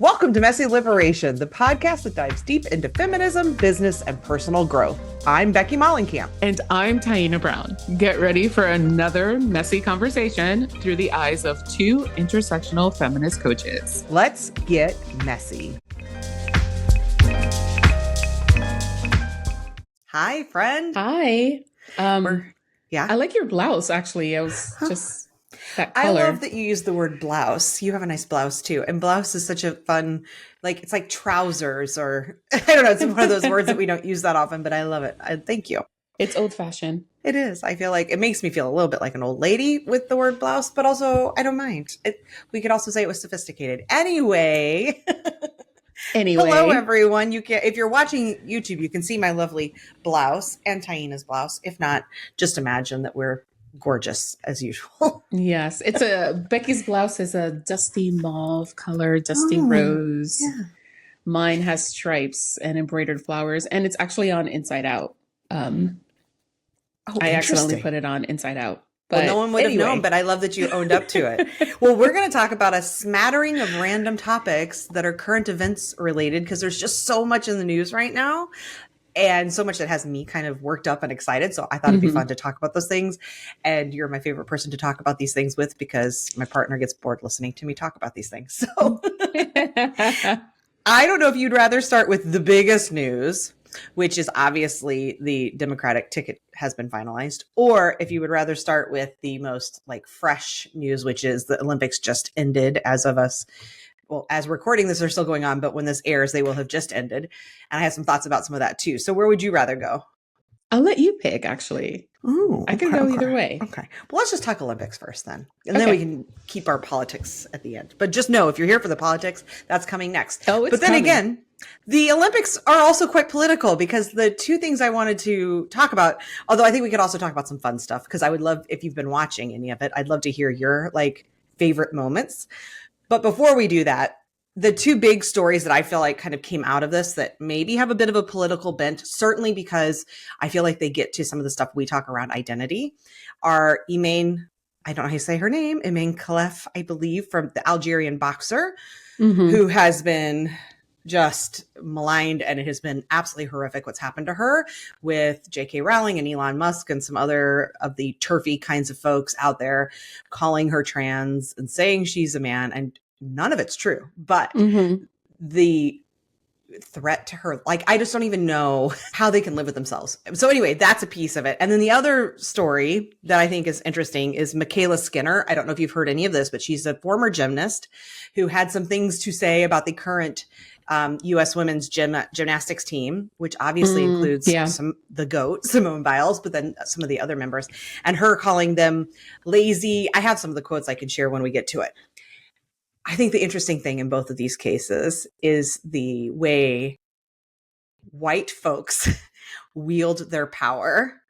Welcome to Messy Liberation, the podcast that dives deep into feminism, business, and personal growth. I'm Becky Mollenkamp. And I'm Taina Brown. Get ready for another messy conversation through the eyes of two intersectional feminist coaches. Let's get messy. Hi, friend. Hi. Yeah. I like your blouse, actually. I was just that color. I love that you use the word blouse. You have a nice blouse too. And blouse is such a fun, like, it's like trousers or I don't know. It's one of those words that we don't use that often, but I love it. Thank you. It's old fashioned. It is. I feel like it makes me feel a little bit like an old lady with the word blouse, but also I don't mind. We could also say it was sophisticated. Anyway. Hello, everyone. You can, if you're watching YouTube, you can see my lovely blouse and Taina's blouse. If not, just imagine that we're gorgeous as usual. Yes, Becky's blouse is a dusty mauve color, dusty rose. Yeah. Mine has stripes and embroidered flowers, and it's actually on inside out. I accidentally put it on inside out. But no one would have known, but I love that you owned up to it. Well, we're going to talk about a smattering of random topics that are current events related because there's just so much in the news right now and so much that has me kind of worked up and excited. So I thought it'd be fun to talk about those things. And you're my favorite person to talk about these things with because my partner gets bored listening to me talk about these things. So I don't know if you'd rather start with the biggest news, which is obviously the Democratic ticket has been finalized, or if you would rather start with the most like fresh news, which is the Olympics just ended as of us. Well, as recording this, they're still going on, but when this airs, they will have just ended. And I have some thoughts about some of that too. So where would you rather go? I'll let you pick, actually. Ooh, I can go either way. Okay. Well, let's just talk Olympics first then. And then we can keep our politics at the end. But just know, if you're here for the politics, that's coming next. Oh, it's But then coming. again, the Olympics are also quite political because the two things I wanted to talk about, although I think we could also talk about some fun stuff, because I would love, if you've been watching any of it, I'd love to hear your like favorite moments. But before we do that, the two big stories that I feel like kind of came out of this that maybe have a bit of a political bent, certainly because I feel like they get to some of the stuff we talk around identity, are Imane, I don't know how you say her name, Imane Khelif, I believe, from the Algerian boxer, who has been just maligned, and it has been absolutely horrific what's happened to her with J.K. Rowling and Elon Musk and some other of the turfy kinds of folks out there calling her trans and saying she's a man, and none of it's true. But the threat to her, like, I just don't even know how they can live with themselves. So anyway, that's a piece of it. And then the other story that I think is interesting is Mykayla Skinner. I don't know if you've heard any of this, but she's a former gymnast who had some things to say about the current U.S. women's gymnastics team, which obviously includes the GOAT, Simone Biles, but then some of the other members, and her calling them lazy. I have some of the quotes I can share when we get to it. I think the interesting thing in both of these cases is the way white folks wield their power,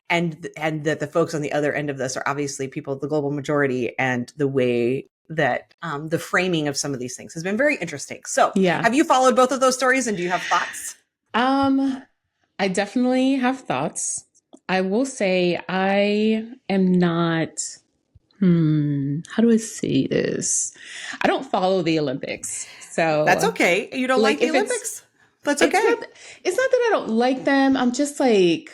and that the folks on the other end of this are obviously people of the global majority, and the way that the framing of some of these things has been very interesting. So have you followed both of those stories, and do you have thoughts? I definitely have thoughts. I will say I am not... how do I say this? I don't follow the Olympics. So that's okay. You don't like the Olympics? That's okay. It's not that I don't like them. I'm just like,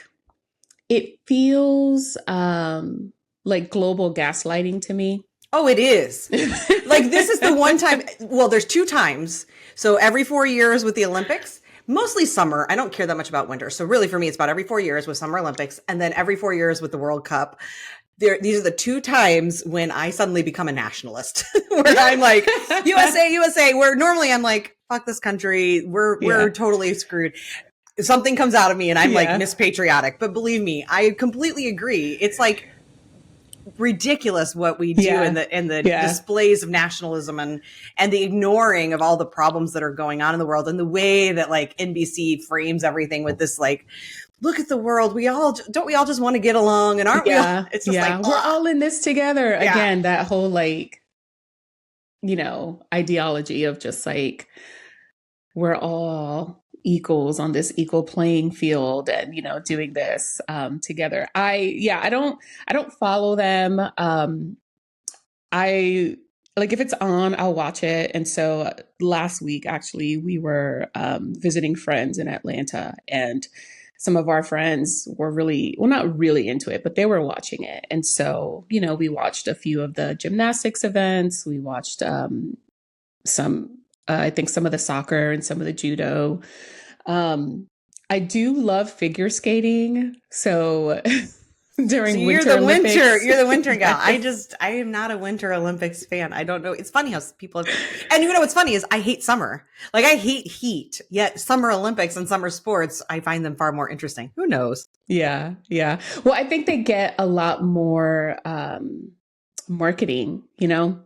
it feels like global gaslighting to me. Oh, it is. Like, this is the one time. Well, there's two times. So every 4 years with the Olympics, mostly summer. I don't care that much about winter. So really for me, it's about every 4 years with Summer Olympics, and then every 4 years with the World Cup. These are the two times when I suddenly become a nationalist, where I'm like, USA, USA, where normally I'm like, fuck this country. We're totally screwed. Something comes out of me and I'm like mispatriotic. But believe me, I completely agree. It's like ridiculous what we do in the displays of nationalism and the ignoring of all the problems that are going on in the world, and the way that like NBC frames everything with this like, look at the world. We all just want to get along, and aren't we? All? It's just like, we're all in this together. Again, that whole like, ideology of just like, we're all equals on this equal playing field, and doing this together. I don't follow them. I like if it's on, I'll watch it. And so last week, actually, we were visiting friends in Atlanta, and some of our friends were really, well, not really into it, but they were watching it. And so, you know, we watched a few of the gymnastics events. We watched some, I think some of the soccer and some of the judo. Um, I do love figure skating. So So during you're Winter the Olympics. winter gal. Yes. I am not a Winter Olympics fan. I don't know. It's funny how people have, and you know what's funny is I hate summer. Like I hate heat. Yet summer Olympics and summer sports, I find them far more interesting. Who knows? Yeah, yeah. Well, I think they get a lot more marketing, you know?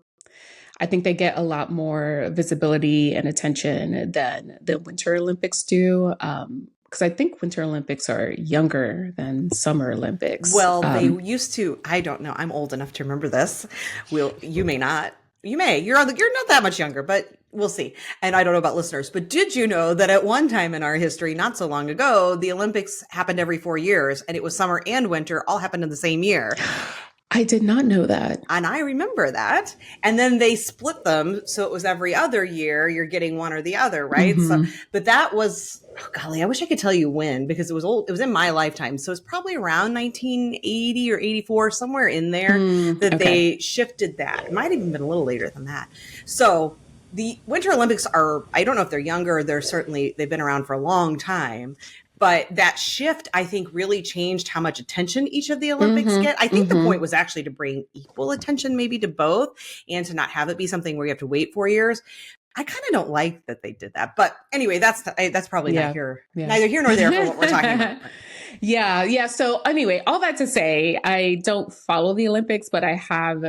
I think they get a lot more visibility and attention than the Winter Olympics do. Because I think Winter Olympics are younger than Summer Olympics. Well, they used to. I don't know. I'm old enough to remember this. You may not. You may. You're not that much younger, but we'll see. And I don't know about listeners, but did you know that at one time in our history, not so long ago, the Olympics happened every 4 years, and it was summer and winter all happened in the same year. I did not know that. And I remember that. And then they split them. So it was every other year, you're getting one or the other, right? Mm-hmm. So, but that was, oh golly, I wish I could tell you when, because it was old. It was in my lifetime. So it's probably around 1980 or 84, somewhere in there that they shifted that. It might have even been a little later than that. So the Winter Olympics are, I don't know if they're younger. They've been around for a long time. But that shift, I think, really changed how much attention each of the Olympics get. I think the point was actually to bring equal attention maybe to both and to not have it be something where you have to wait 4 years. I kind of don't like that they did that. But anyway, that's probably neither here nor there for what we're talking about. Yeah. So anyway, all that to say, I don't follow the Olympics, but I have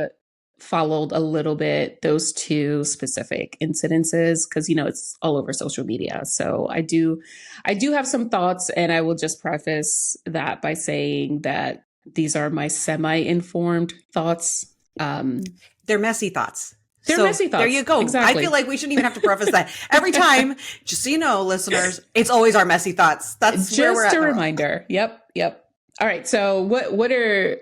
followed a little bit those two specific incidences because you know it's all over social media. So I do have some thoughts, and I will just preface that by saying that these are my semi-informed thoughts. They're messy thoughts. They're messy thoughts. There you go. Exactly. I feel like we shouldn't even have to preface that every time. Just so you know, listeners, it's always our messy thoughts. That's just where we're at a reminder. Yep. All right. So what are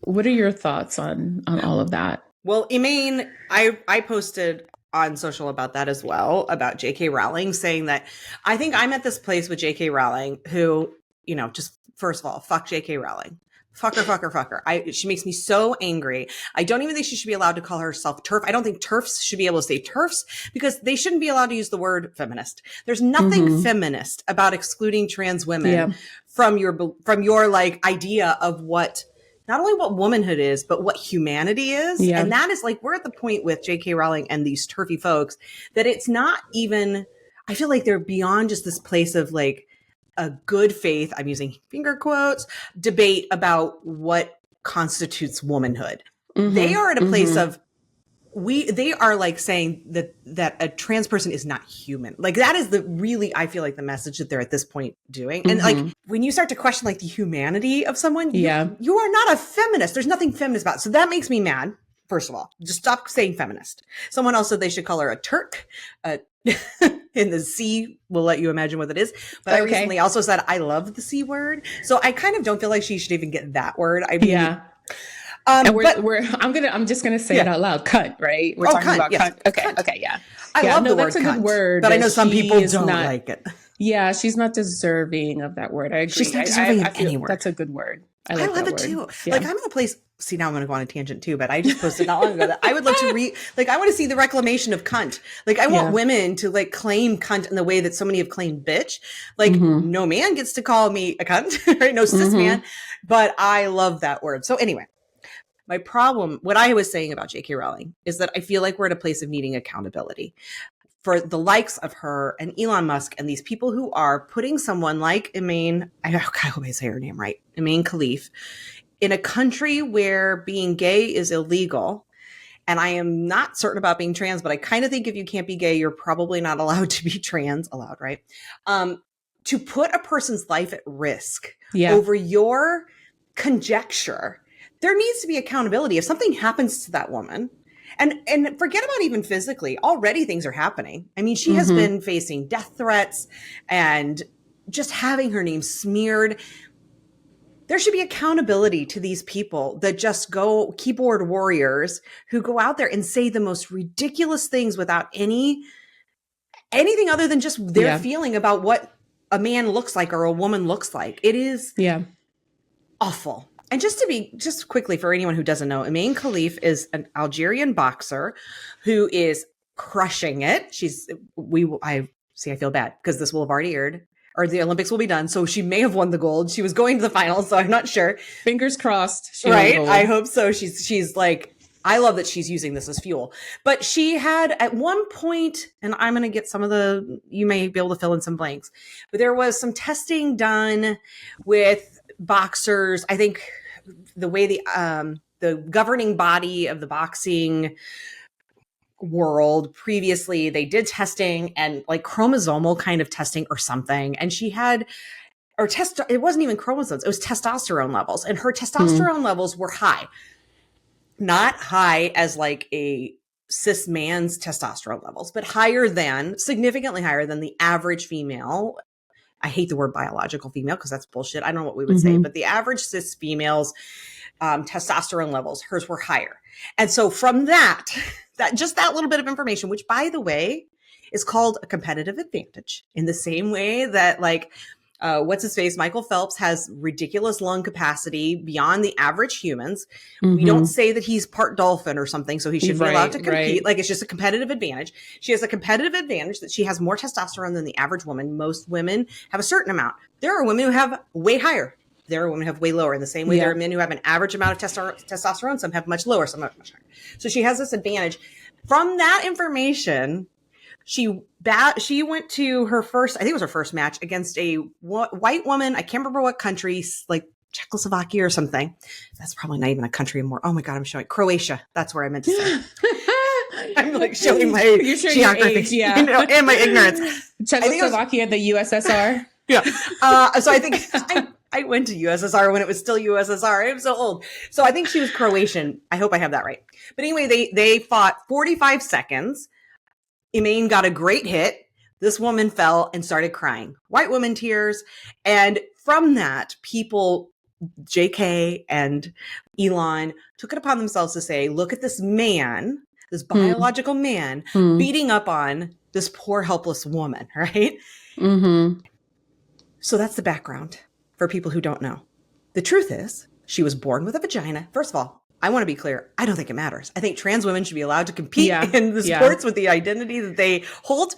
your thoughts on all of that? Well, Imane, I posted on social about that as well, about J.K. Rowling, saying that I think I'm at this place with J.K. Rowling who, you know, just first of all, fuck J.K. Rowling. Fuck her. She makes me so angry. I don't even think she should be allowed to call herself TERF. I don't think TERFs should be able to say TERFs because they shouldn't be allowed to use the word feminist. There's nothing feminist about excluding trans women from your like idea of what not only what womanhood is, but what humanity is. Yeah. And that is like, we're at the point with J.K. Rowling and these TERFy folks that it's not even, I feel like they're beyond just this place of like a good faith, I'm using finger quotes, debate about what constitutes womanhood. They are at a place of, they are like saying that a trans person is not human. Like that is I feel like the message that they're at this point doing. And like when you start to question like the humanity of someone, you are not a feminist. There's nothing feminist about it. So that makes me mad. First of all, just stop saying feminist. Someone else said they should call her a Turk. In the C, we'll let you imagine what it is. But I recently also said I love the C word. So I kind of don't feel like she should even get that word. I mean, and I'm just gonna say it out loud. Cunt, right? We're talking about cunt. Okay, yeah. I love the word that's a cunt, good word, but I know some people don't like it. Yeah, she's not deserving of that word. I agree. She's not deserving of any word. That's a good word. I love it too. Yeah. Like I'm in a place. See, now I'm going to go on a tangent too, but I just posted not long ago that I would love to I want to see the reclamation of cunt. Like I want women to like claim cunt in the way that so many have claimed bitch. Like no man gets to call me a cunt, right? No cis man, but I love that word. So anyway, my problem, what I was saying about J.K. Rowling is that I feel like we're at a place of needing accountability for the likes of her and Elon Musk and these people who are putting someone like Imane, I hope I say her name right, Imane Khelif, in a country where being gay is illegal. And I am not certain about being trans, but I kind of think if you can't be gay, you're probably not allowed to be trans, allowed, right? To put a person's life at risk over your conjecture, there needs to be accountability. If something happens to that woman, and forget about even physically, already things are happening. I mean, she has been facing death threats and just having her name smeared. There should be accountability to these people that just go keyboard warriors who go out there and say the most ridiculous things without anything other than just their Yeah. feeling about what a man looks like or a woman looks like. It is Yeah. awful. And just quickly for anyone who doesn't know, Imane Khelif is an Algerian boxer who is crushing it. I feel bad because this will have already aired or the Olympics will be done. So she may have won the gold. She was going to the finals, so I'm not sure. Fingers crossed. Right? I hope so. She's like, I love that she's using this as fuel. But she had at one point, and I'm going to get you may be able to fill in some blanks, but there was some testing done with boxers. I think the way the governing body of the boxing world previously, they did testing and like chromosomal kind of testing or something. And she had, it wasn't even chromosomes, it was testosterone levels. And her testosterone levels were high. Not high as like a cis man's testosterone levels, but significantly higher than the average female. I hate the word biological female because that's bullshit. I don't know what we would say, but the average cis female's testosterone levels, hers were higher. And so from that little bit of information, which by the way is called a competitive advantage in the same way that like, what's his face? Michael Phelps has ridiculous lung capacity beyond the average humans. We don't say that he's part dolphin or something, so he should be allowed to compete. Right. Like it's just a competitive advantage. She has a competitive advantage that she has more testosterone than the average woman. Most women have a certain amount. There are women who have way higher. There are women who have way lower. In the same way, there are men who have an average amount of testosterone. Some have much lower, some have much higher. So she has this advantage. From that information, she went to her first, I think it was her first match against a white woman. I can't remember what country, like Czechoslovakia or something. That's probably not even a country anymore. Oh my God, I'm showing Croatia. That's where I meant to say. I'm like showing my geography, and my ignorance. Czechoslovakia, the USSR. Yeah. So I think I went to USSR when it was still USSR. I'm so old. So I think she was Croatian. I hope I have that right. But anyway, they fought 45 seconds. Imane got a great hit. This woman fell and started crying. White woman tears. And from that, people, JK and Elon, took it upon themselves to say, look at this man, this biological man, beating up on this poor, helpless woman, right? So that's the background for people who don't know. The truth is, she was born with a vagina. First of all, I want to be clear. I don't think it matters. I think trans women should be allowed to compete in the sports with the identity that they hold.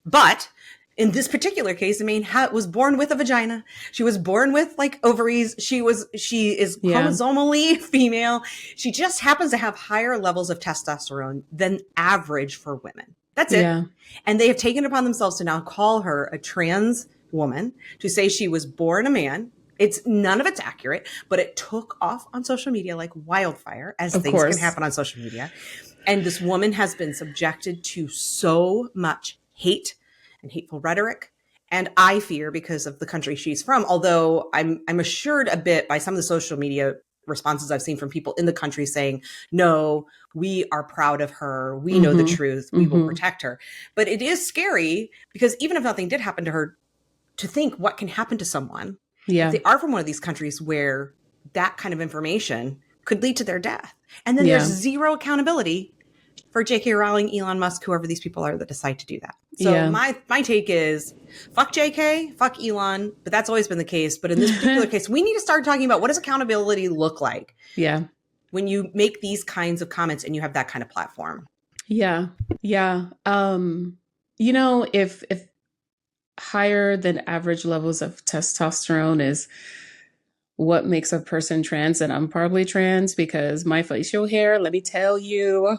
But in this particular case, Imane was born with a vagina. She was born with like ovaries. She is chromosomally female. She just happens to have higher levels of testosterone than average for women. That's it. Yeah. And they have taken it upon themselves to now call her a trans woman, to say she was born a man. None of it's accurate, but it took off on social media like wildfire, as things can happen on social media. And this woman has been subjected to so much hate and hateful rhetoric. And I fear because of the country she's from, although I'm assured a bit by some of the social media responses I've seen from people in the country saying, no, we are proud of her. We know the truth. We will protect her. But it is scary because even if nothing did happen to her, to think what can happen to someone if they are from one of these countries where that kind of information could lead to their death. And then there's zero accountability for J.K. Rowling, Elon Musk, whoever these people are that decide to do that. So my take is fuck J.K., fuck Elon, but that's always been the case. But in this particular case, we need to start talking about what does accountability look like when you make these kinds of comments and you have that kind of platform. Yeah. If higher than average levels of testosterone is what makes a person trans, and I'm probably trans because my facial hair, let me tell you. I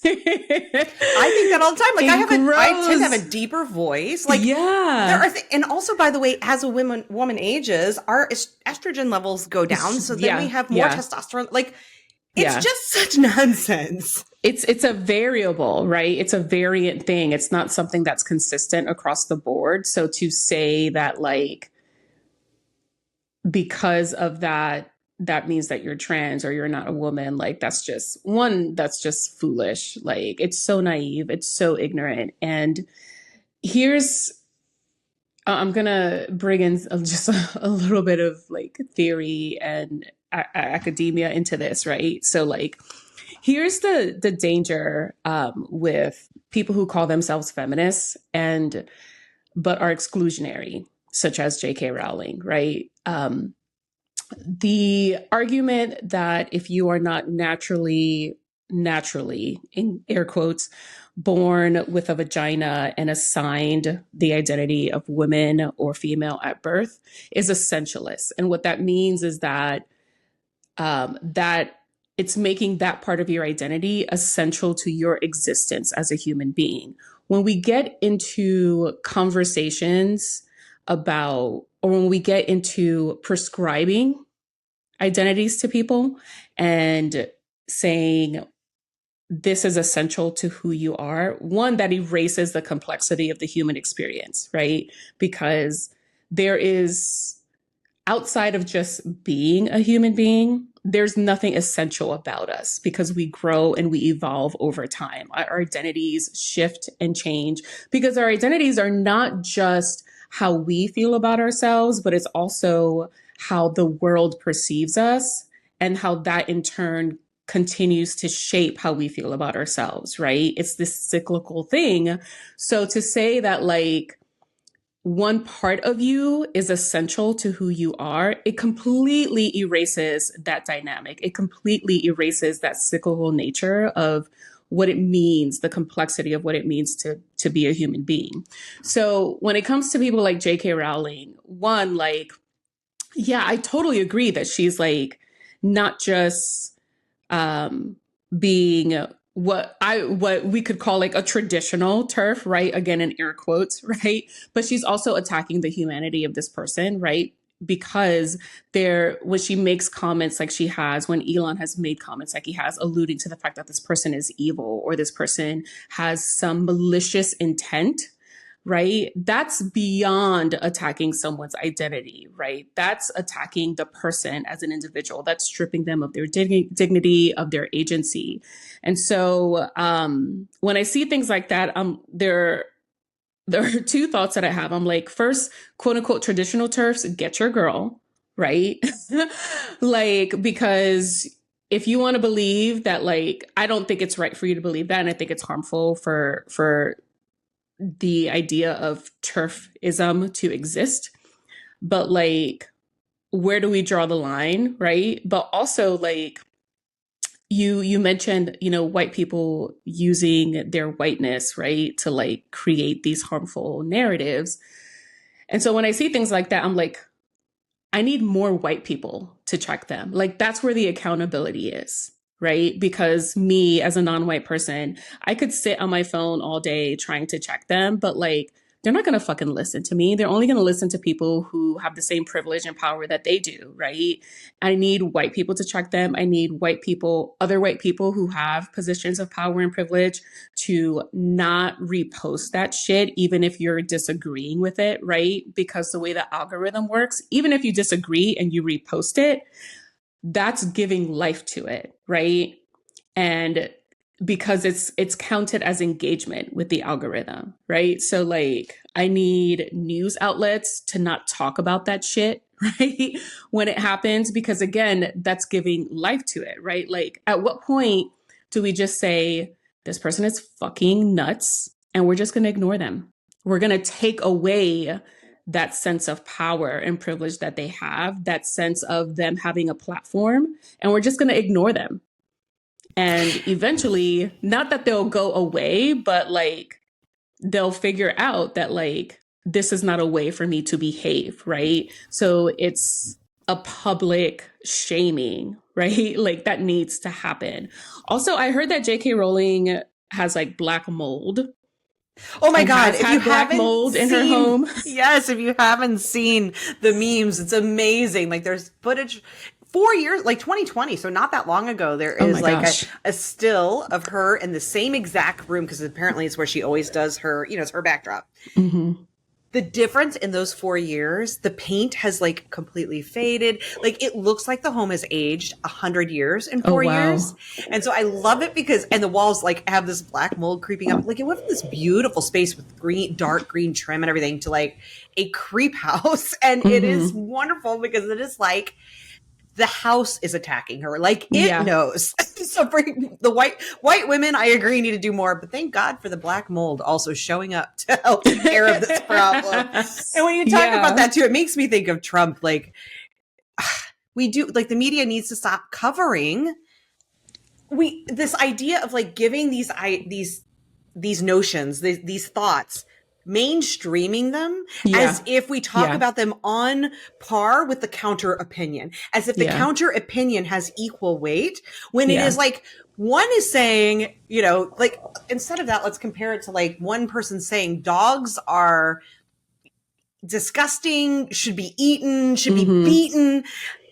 think that all the time. Like I tend to have a deeper voice. Like there are and also, by the way, as a woman ages, our estrogen levels go down. So then we have more testosterone. Like it's just such nonsense. It's a variable, right? It's a variant thing. It's not something that's consistent across the board. So to say that like, because of that means that you're trans or you're not a woman, like that's just foolish. Like it's so naive. It's so ignorant. And I'm gonna bring in just a little bit of like theory and academia into this, right? So like, here's the danger with people who call themselves feminists and but are exclusionary, such as J.K. Rowling, right? The argument that if you are not naturally, in air quotes, born with a vagina and assigned the identity of women or female at birth is essentialist. And what that means is that that it's making that part of your identity essential to your existence as a human being. When we get into conversations about, or when we get into prescribing identities to people and saying this is essential to who you are, one, that erases the complexity of the human experience, right? Because there is, outside of just being a human being, there's nothing essential about us because we grow and we evolve over time. Our identities shift and change because our identities are not just how we feel about ourselves, but it's also how the world perceives us and how that in turn continues to shape how we feel about ourselves, right? It's this cyclical thing. So to say that like, one part of you is essential to who you are, it completely erases that dynamic. It completely erases that cyclical nature of what it means, the complexity of what it means to be a human being. So when it comes to people like J.K. Rowling, one, like, yeah, I totally agree that she's like not just being what we could call like a traditional turf, right? Again, in air quotes, right? But she's also attacking the humanity of this person, right? Because when she makes comments like she has, when Elon has made comments like he has, alluding to the fact that this person is evil or this person has some malicious intent, right? That's beyond attacking someone's identity, right? That's attacking the person as an individual. That's stripping them of their dignity, of their agency. And so when I see things like that, there are two thoughts that I have. I'm like, first, quote unquote, traditional turfs, get your girl, right? Like, because if you want to believe that, like, I don't think it's right for you to believe that. And I think it's harmful for the idea of turfism to exist. But like, where do we draw the line, right? But also like, you mentioned, white people using their whiteness, right, to like create these harmful narratives. And so when I see things like that, I'm like, I need more white people to check them. Like that's where the accountability is, right? Because me as a non-white person, I could sit on my phone all day trying to check them, but like they're not going to fucking listen to me. They're only going to listen to people who have the same privilege and power that they do, right? I need white people to check them. I need other white people who have positions of power and privilege to not repost that shit, even if you're disagreeing with it, right? Because the way the algorithm works, even if you disagree and you repost it, that's giving life to it, right? And because it's counted as engagement with the algorithm, right? So like I need news outlets to not talk about that shit, right? When it happens, because again, that's giving life to it, right? Like at what point do we just say this person is fucking nuts and we're just going to ignore them? We're going to take away that sense of power and privilege that they have, that sense of them having a platform, and we're just going to ignore them. And eventually, not that they'll go away, but like they'll figure out that like this is not a way for me to behave, right? So it's a public shaming, right? Like that needs to happen. Also, I heard that J.K. Rowling has like black mold. Oh my And God, has if you had black haven't mold in her seen, home. yes, if you haven't seen the memes, it's amazing. Like there's footage 4 years, like 2020, so not that long ago, there Oh is my like gosh. a still of her in the same exact room, because apparently it's where she always does her, it's her backdrop. Mm-hmm. the difference in those 4 years, the paint has like completely faded. Like it looks like the home has aged 100 years in 4 years. And so I love it because, and the walls like have this black mold creeping up. Like it went from this beautiful space with dark green trim and everything to like a creep house. And it is wonderful because it is like, the house is attacking her. Like it knows. So for the white women, I agree, need to do more. But thank God for the black mold also showing up to help take care of this problem. And when you talk about that too, it makes me think of Trump. Like we do, like the media needs to stop covering this idea of like giving these notions, these thoughts, mainstreaming them as if we talk about them on par with the counter opinion, as if the counter opinion has equal weight, when it is like one is saying, you know, like instead of that, let's compare it to like one person saying dogs are disgusting, should be eaten, should be beaten.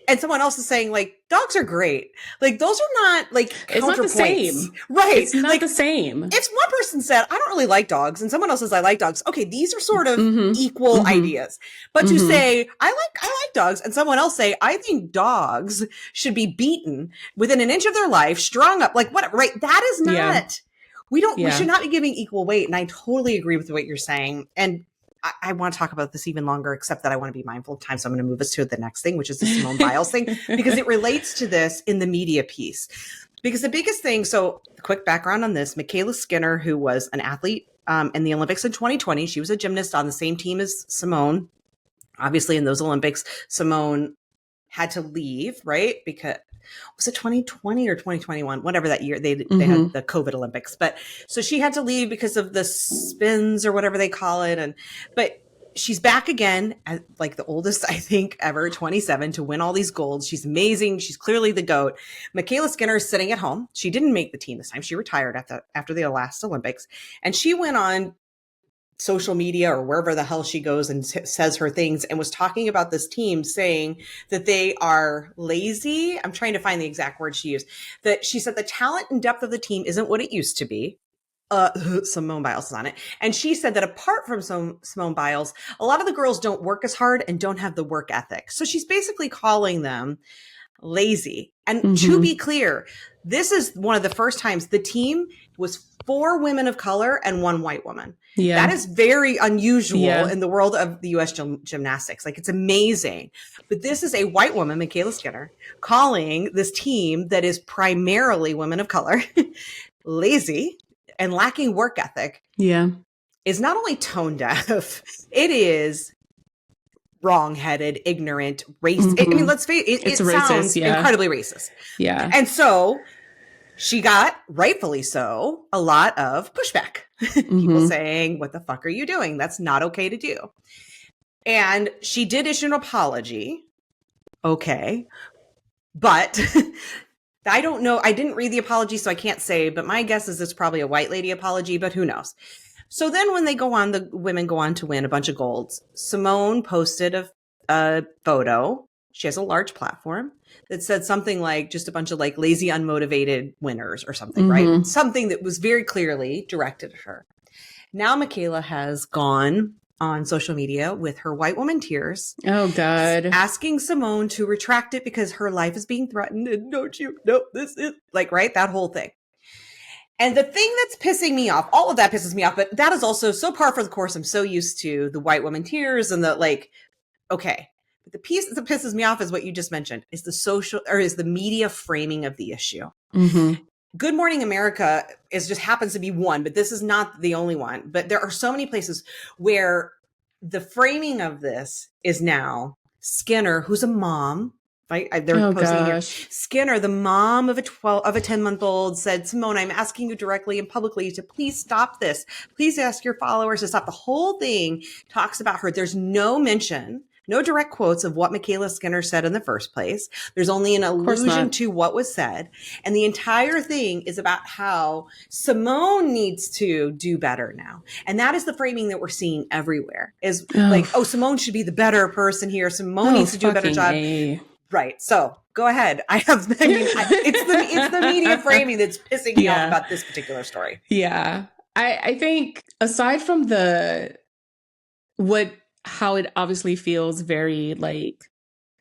And someone else is saying like dogs are great. Like those are not like counterpoints. It's not the same. Right. It's not the same. If one person said, I don't really like dogs, and someone else says I like dogs, okay, these are sort of equal ideas. But to say, I like dogs, and someone else say, I think dogs should be beaten within an inch of their life, strung up, like whatever, right? That is not we should not be giving equal weight. And I totally agree with what you're saying. And I want to talk about this even longer, except that I want to be mindful of time. So I'm going to move us to the next thing, which is the Simone Biles thing, because it relates to this in the media piece. Because the biggest thing, so quick background on this, Mykayla Skinner, who was an athlete in the Olympics in 2020, she was a gymnast on the same team as Simone. Obviously, in those Olympics, Simone had to leave, right? Because was it 2020 or 2021? Whatever that year, they had the COVID Olympics. But so she had to leave because of the spins or whatever they call it. But she's back again, at like the oldest, I think, ever, 27, to win all these golds. She's amazing. She's clearly the GOAT. Mykayla Skinner is sitting at home. She didn't make the team this time. She retired after the last Olympics. And she went on social media or wherever the hell she goes and says her things and was talking about this team, saying that they are lazy. I'm trying to find the exact word she used. That she said the talent and depth of the team isn't what it used to be. Simone Biles is on it. And she said that apart from Simone Biles, a lot of the girls don't work as hard and don't have the work ethic. So she's basically calling them lazy. And to be clear, this is one of the first times the team was 4 women of color and 1 white woman. Yeah. That is very unusual in the world of the U.S. gymnastics. Like, it's amazing. But this is a white woman, Mykayla Skinner, calling this team that is primarily women of color lazy and lacking work ethic. Yeah. Is not only tone deaf, it is wrong-headed, ignorant, racist. I mean, let's face it, it sounds incredibly racist. Yeah. And so she got, rightfully so, a lot of pushback. People saying, what the fuck are you doing? That's not okay to do. And she did issue an apology. Okay. But I don't know. I didn't read the apology, so I can't say, but my guess is it's probably a white lady apology, but who knows? So then when the women go on to win a bunch of golds, Simone posted a photo. She has a large platform that said something like just a bunch of like lazy, unmotivated winners or something, right? Something that was very clearly directed at her. Now Mykayla has gone on social media with her white woman tears. Oh, God. Asking Simone to retract it because her life is being threatened. And don't you know this is like, right? That whole thing. And the thing that's pissing me off, all of that pisses me off, but that is also so par for the course. I'm so used to the white woman tears and the like, okay. But the piece that pisses me off is what you just mentioned, is the media framing of the issue. Good Morning America just happens to be one, but this is not the only one. But there are so many places where the framing of this is now Skinner, who's a mom. Right? They're posting here. Skinner, the mom of a 10-month-old, said, Simone, I'm asking you directly and publicly to please stop this. Please ask your followers to stop. The whole thing talks about her. There's no mention, no direct quotes of what Mykayla Skinner said in the first place. There's only an allusion to what was said. And the entire thing is about how Simone needs to do better now. And that is the framing that we're seeing everywhere, is like, oh, Simone should be the better person here. Simone needs to do a better job. Right. So go ahead. It's the media framing that's pissing me off about this particular story. Yeah. I think aside from how it obviously feels very like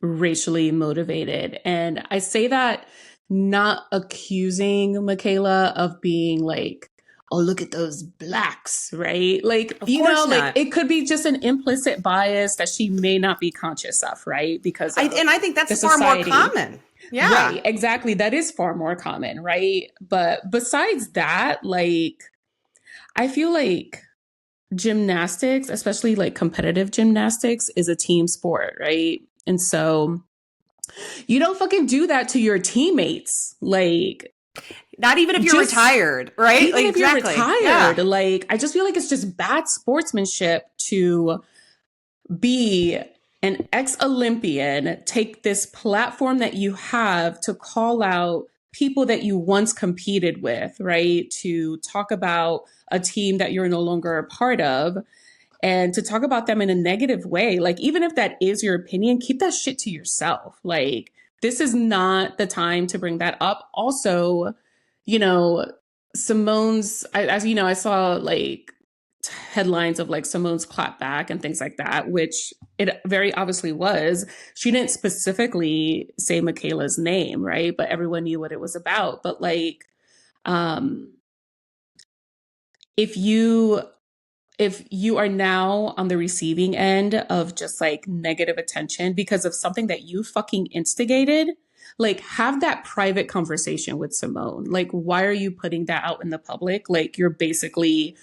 racially motivated. And I say that not accusing Mykayla of being like, oh, look at those blacks, right? Like, Of course like not. it could be just an implicit bias that she may not be conscious of, right? Because of I think the that's far more society. common. Yeah. Right, exactly. That is far more common, right? But besides that, like, I feel like gymnastics, especially like competitive gymnastics, is a team sport, right? And so you don't fucking do that to your teammates. Like, Not even if you're just retired, right? even Like, if you're exactly. Yeah. retired, like, I just feel like it's just bad sportsmanship to be an ex Olympian, take this platform that you have to call out people that you once competed with, right? To talk about a team that you're no longer a part of and to talk about them in a negative way. Like, even if that is your opinion, keep that shit to yourself. Like, this is not the time to bring that up. Also, you know, Simone's, as you know, I saw like headlines of like Simone's clapback and things like that, which it very obviously was. She didn't specifically say Mykayla's name, right? But everyone knew what it was about. But like, um, if you if you are now on the receiving end of just like negative attention because of something that you fucking instigated, like have that private conversation with Simone. Like, why are you putting that out in the public? Like, you're basically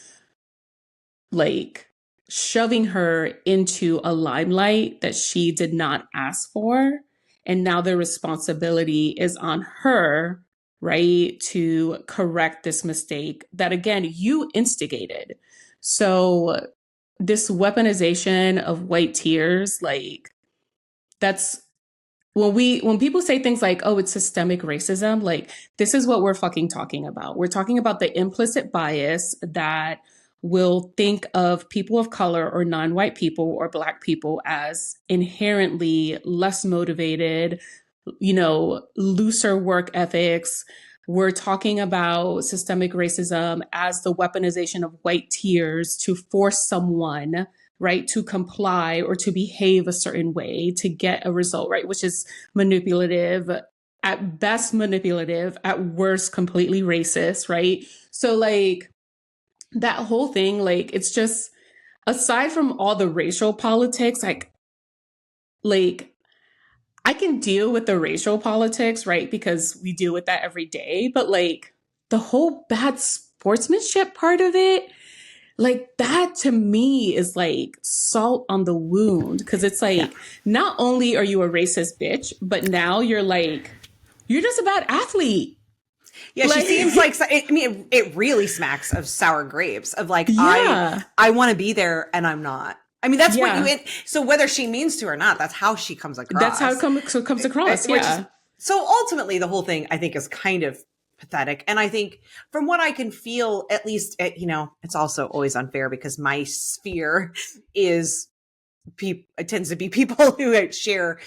like shoving her into a limelight that she did not ask for. And now the responsibility is on her, right, to correct this mistake that, again, you instigated. So, this weaponization of white tears, like, that's when people say things like, oh, it's systemic racism, like this is what we're fucking talking about. We're talking about the implicit bias that will think of people of color or non-white people or black people as inherently less motivated, looser work ethics. We're talking about systemic racism as the weaponization of white tears to force someone, right, to comply or to behave a certain way to get a result, right, which is manipulative, at best manipulative, at worst completely racist, right? So like that whole thing, like it's just, aside from all the racial politics, like I can deal with the racial politics, right? Because we deal with that every day, but like the whole bad sportsmanship part of it, like that to me is like salt on the wound. Cause it's Yeah. like, not only are you a racist bitch, but now you're like, you're just a bad athlete. Yeah, she Like, seems like I mean, it really smacks of sour grapes. Of like, yeah, I want to be there and I'm not. I mean, that's what yeah. you. So whether she means to or not, that's how she comes That's how it across. comes across. Which is Yeah. so ultimately the whole thing. I think is kind of pathetic, and I think from what I can feel, at least, it's also always unfair because my sphere is it tends to be people who share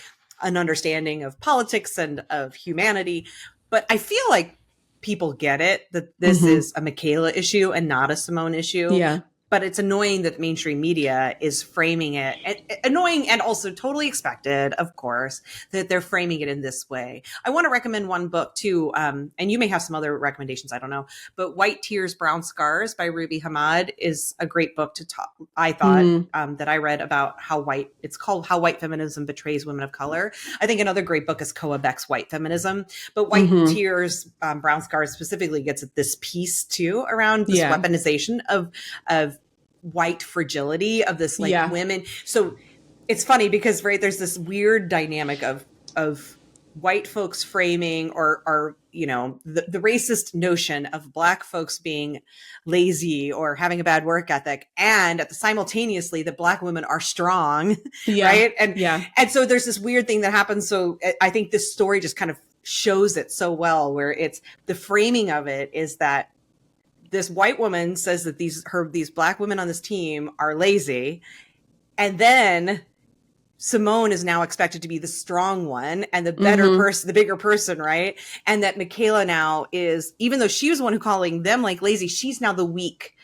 an understanding of politics and of humanity, but I feel like people get it that this Mm-hmm. is a Mykayla issue and not a Simone issue. Yeah. But it's annoying that mainstream media is framing it, annoying and also totally expected, of course, that they're framing it in this way. I want to recommend one book too, and you may have some other recommendations, I don't know, but White Tears, Brown Scars by Ruby Hamad is a great book to talk, I thought, that I read about it's called How White Feminism Betrays Women of Color. I think another great book is Koa Beck's White Feminism, but White Mm-hmm. Tears, Brown Scars specifically gets at this piece too around this Yeah. weaponization of white fragility of this like Yeah. women. So it's funny because there's this weird dynamic of white folks framing or the racist notion of black folks being lazy or having a bad work ethic, and at the simultaneously that black women are strong. Yeah. Right. Yeah. And so there's this weird thing that happens. So I think this story just kind of shows it so well, where it's the framing of it is that this white woman says that these black women on this team are lazy. And then Simone is now expected to be the strong one and the better person, the bigger person, right? And that Mykayla now is, even though she was the one who calling them like lazy, she's now the weak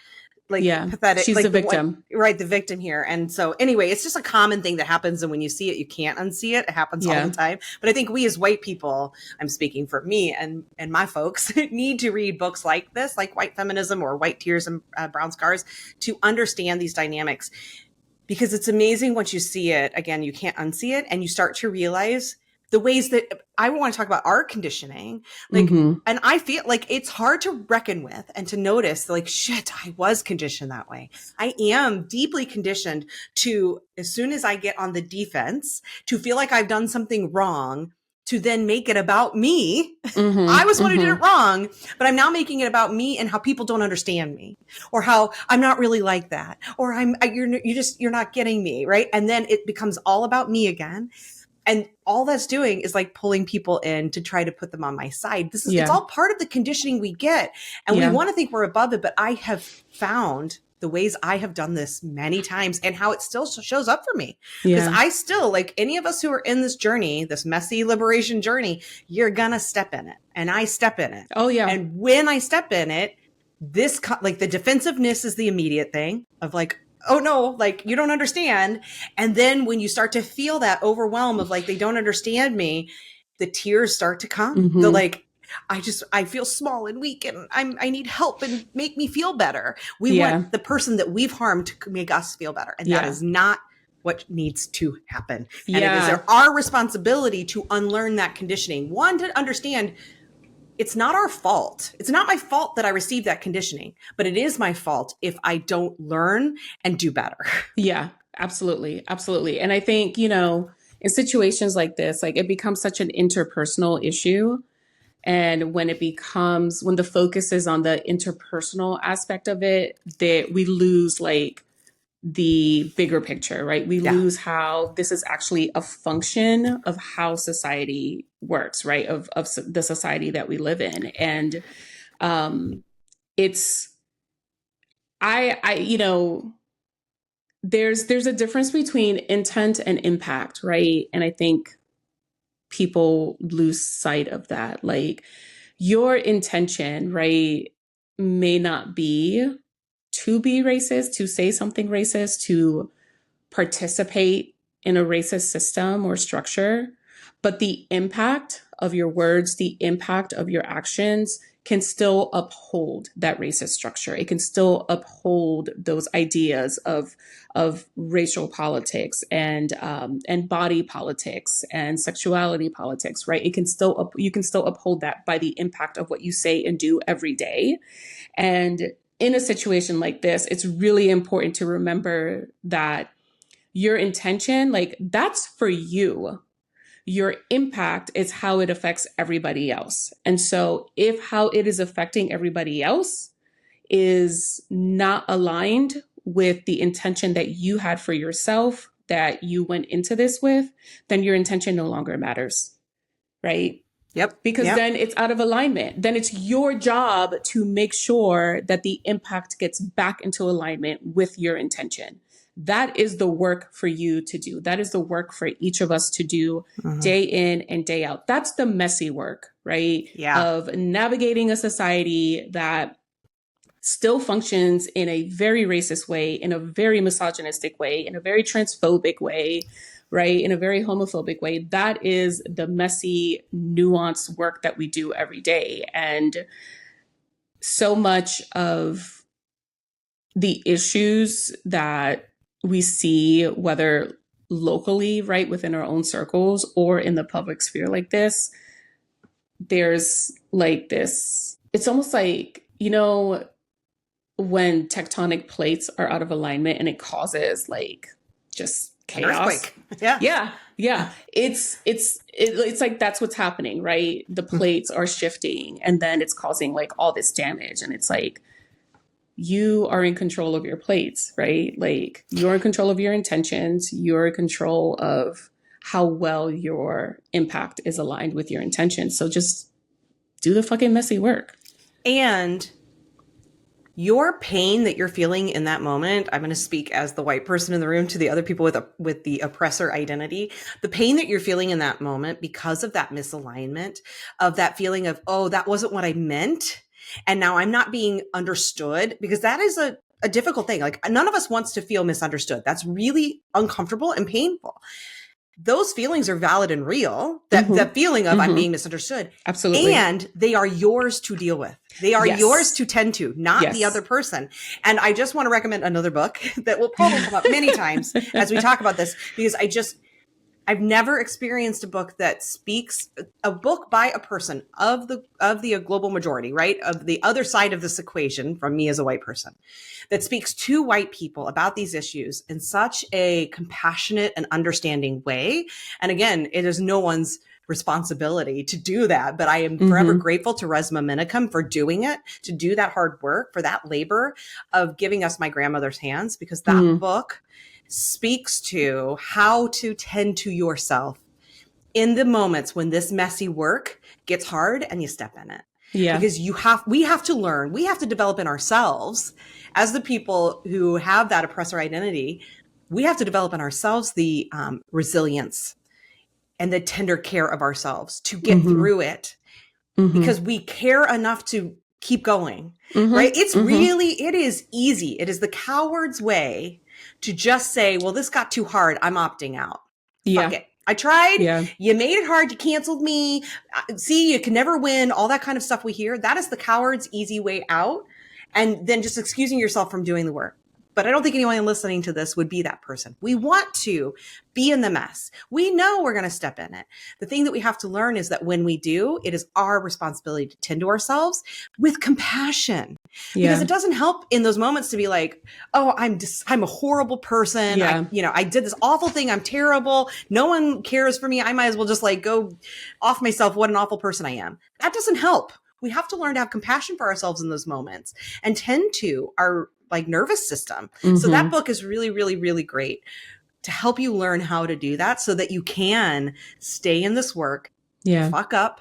Yeah. pathetic, She's the like the one, victim. right, the victim here. And so anyway, it's just a common thing that happens, and when you see it, you can't unsee it. It happens all Yeah. the time. But I think we as white people, I'm speaking for me and my folks, need to read books like this, like White Feminism or White Tears and Brown Scars, to understand these dynamics, because it's amazing once you see it. Again, you can't unsee it, and you start to realize the ways that I want to talk about our conditioning. Like, Mm-hmm. and I feel like it's hard to reckon with and to notice, like, shit, I was conditioned that way. I am deeply conditioned to, as soon as I get on the defense, to feel like I've done something wrong, to then make it about me. I Mm-hmm. was the one who did Mm-hmm. it wrong, but I'm now making it about me and how people don't understand me, or how I'm not really like that, or you're not getting me, right? And then it becomes all about me again. And all that's doing is like pulling people in to try to put them on my side. It's Yeah. all part of the conditioning we get. And we Yeah. want to think we're above it, but I have found the ways I have done this many times and how it still shows up for me. Because Yeah. I still, like any of us who are in this journey, this messy liberation journey, you're gonna step in it. And I step in it. Oh, yeah. And when I step in it, like the defensiveness is the immediate thing of like, oh no, like you don't understand. And then when you start to feel that overwhelm of like, they don't understand me, the tears start to come. Mm-hmm. The like, I feel small and weak, and I need help and make me feel better. We want the person that we've harmed to make us feel better. And that is not what needs to happen. And it is our responsibility to unlearn that conditioning. One, to understand it's not our fault. It's not my fault that I received that conditioning, but it is my fault if I don't learn and do better. Yeah, absolutely. Absolutely. And I think, in situations like this, like it becomes such an interpersonal issue. And when the focus is on the interpersonal aspect of it, that we lose like the bigger picture, right? We lose how this is actually a function of how society works, right? Of the society that we live in. And it's, there's a difference between intent and impact, right? And I think people lose sight of that. Like your intention, right, may not be to be racist, to say something racist, to participate in a racist system or structure, but the impact of your words, the impact of your actions can still uphold that racist structure. It can still uphold those ideas of racial politics and body politics and sexuality politics, right? You can still uphold that by the impact of what you say and do every day. And in a situation like this, it's really important to remember that your intention, like that's for you. Your impact is how it affects everybody else. And so if how it is affecting everybody else is not aligned with the intention that you had for yourself, that you went into this with, then your intention no longer matters, right? Yep. Because then it's out of alignment. Then it's your job to make sure that the impact gets back into alignment with your intention. That is the work for you to do. That is the work for each of us to do day in and day out. That's the messy work, right? Yeah. Of navigating a society that still functions in a very racist way, in a very misogynistic way, in a very transphobic way, right? In a very homophobic way. That is the messy, nuanced work that we do every day. And so much of the issues that we see, whether locally, right, within our own circles or in the public sphere like this, there's like this, it's almost like, when tectonic plates are out of alignment and it causes like just chaos. Yeah. It's like that's what's happening, right? The plates are shifting and then it's causing like all this damage. And it's like, you are in control of your plates, right? Like you're in control of your intentions. You're in control of how well your impact is aligned with your intentions. So just do the fucking messy work. And your pain that you're feeling in that moment, I'm going to speak as the white person in the room to the other people with the oppressor identity. The pain that you're feeling in that moment because of that misalignment, of that feeling of, oh, that wasn't what I meant. And now I'm not being understood, because that is a difficult thing. Like none of us wants to feel misunderstood. That's really uncomfortable and painful. Those feelings are valid and real. That feeling of I'm being misunderstood. Absolutely. And they are yours to deal with. They are yours to tend to, not the other person. And I just want to recommend another book that will probably come up many times as we talk about this, because I've never experienced a book that speaks, a book by a person of the global majority, right? Of the other side of this equation from me as a white person, that speaks to white people about these issues in such a compassionate and understanding way. And again, it is no one's responsibility to do that, but I am forever grateful to Resmaa Menakem for doing it, to do that hard work, for that labor of giving us My Grandmother's Hands, because that book speaks to how to tend to yourself in the moments when this messy work gets hard and you step in it. Yeah. Because we have to learn, we have to develop in ourselves as the people who have that oppressor identity. We have to develop in ourselves the resilience and the tender care of ourselves to get through it, because we care enough to keep going, right? It's really, it is easy. It is the coward's way to just say, well, this got too hard, I'm opting out. Fuck it. I tried. Yeah. You made it hard. You canceled me. See, you can never win. All that kind of stuff we hear. That is the coward's easy way out. And then just excusing yourself from doing the work. But I don't think anyone listening to this would be that person. We want to be in the mess. We know we're going to step in it. The thing that we have to learn is that when we do, it is our responsibility to tend to ourselves with compassion. Yeah. Because it doesn't help in those moments to be like, oh, I'm a horrible person. Yeah. I did this awful thing. I'm terrible. No one cares for me. I might as well just like go off myself. What an awful person I am. That doesn't help. We have to learn to have compassion for ourselves in those moments and tend to our like nervous system. So that book is really, really, really great to help you learn how to do that so that you can stay in this work, fuck up,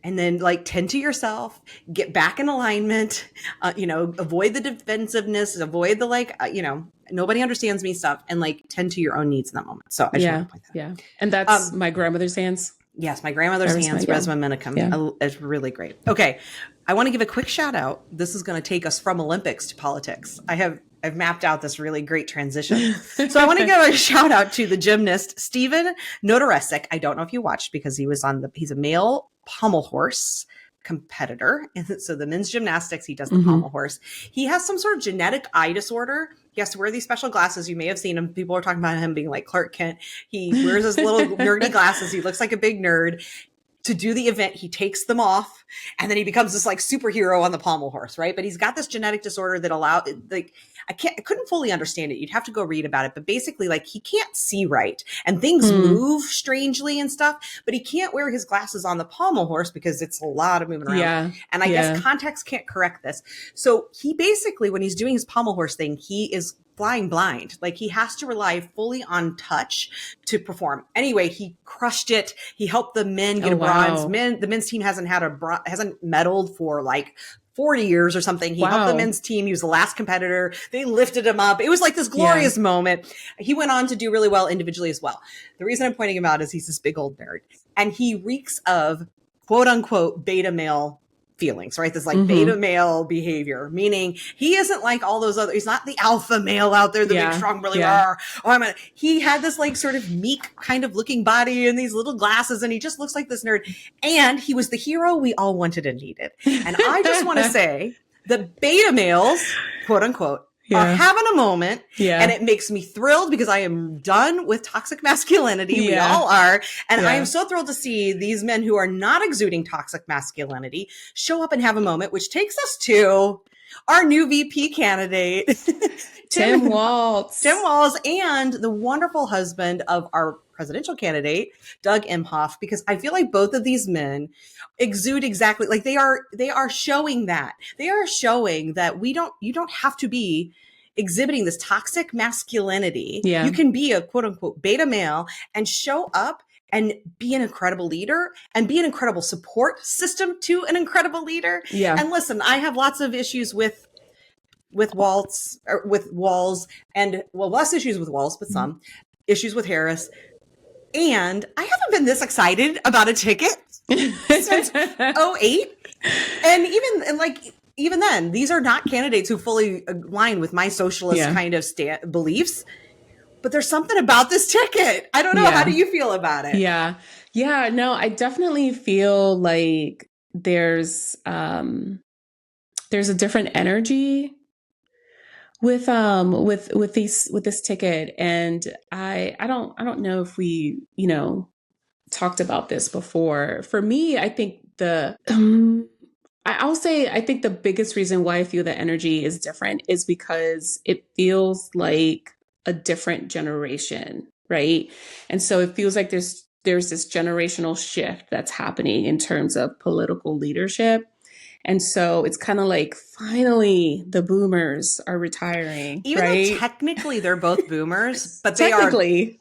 and then like tend to yourself, get back in alignment, avoid the defensiveness, avoid the nobody understands me stuff, and like tend to your own needs in that moment. So I just want to point that. Yeah. And that's My Grandmother's Hands. Yes, My Grandmother's Hands, Resmaa Menakem. Yeah. It's really great. Okay. I want to give a quick shout out. This is going to take us from Olympics to politics. I've mapped out this really great transition. So I want to give a shout out to the gymnast, Steven Notoresic. I don't know if you watched because he's a male pommel horse competitor. And so the men's gymnastics, he does the pommel horse. He has some sort of genetic eye disorder. He has to wear these special glasses. You may have seen him. People are talking about him being like Clark Kent. He wears his little nerdy glasses. He looks like a big nerd. To do the event, he takes them off, and then he becomes this like superhero on the pommel horse, right? But he's got this genetic disorder that I couldn't fully understand it. You'd have to go read about it, but basically like he can't see right and things move strangely and stuff, but he can't wear his glasses on the pommel horse because it's a lot of moving around. Yeah. And I guess context can't correct this. So he basically, when he's doing his pommel horse thing, he is flying blind. Like he has to rely fully on touch to perform. Anyway, he crushed it. He helped the men get a bronze. The men's team hasn't medaled for like 40 years or something. He helped the men's team. He was the last competitor. They lifted him up. It was like this glorious moment. He went on to do really well individually as well. The reason I'm pointing him out is he's this big old nerd, and he reeks of quote unquote beta male feelings, right? This like beta male behavior, meaning he isn't like all those other, he's not the alpha male out there, the big strong really he had this like sort of meek kind of looking body and these little glasses, and he just looks like this nerd, and he was the hero we all wanted and needed. And I just want to say the beta males, quote unquote, are having a moment, and it makes me thrilled because I am done with toxic masculinity. We all are. And I am so thrilled to see these men who are not exuding toxic masculinity show up and have a moment, which takes us to our new VP candidate, Tim Walz. Tim Walz, and the wonderful husband of our presidential candidate, Doug Emhoff, because I feel like both of these men exude exactly like they are showing that. They are showing that you don't have to be exhibiting this toxic masculinity. Yeah. You can be a quote unquote beta male and show up and be an incredible leader and be an incredible support system to an incredible leader. Yeah. And listen, I have lots of issues with Walz, and less issues with Walz, but some issues with Harris. And I haven't been this excited about a ticket since 2008. And even then, these are not candidates who fully align with my socialist kind of beliefs. But there's something about this ticket. I don't know. Yeah. How do you feel about it? Yeah. Yeah. No, I definitely feel like there's a different energy with this ticket. And I don't know if we, talked about this before. For me, I think I'll say I think the biggest reason why I feel the energy is different is because it feels like a different generation, right? And so it feels like there's this generational shift that's happening in terms of political leadership. And so it's kind of like finally the boomers are retiring, even right? though technically they're both boomers, but they are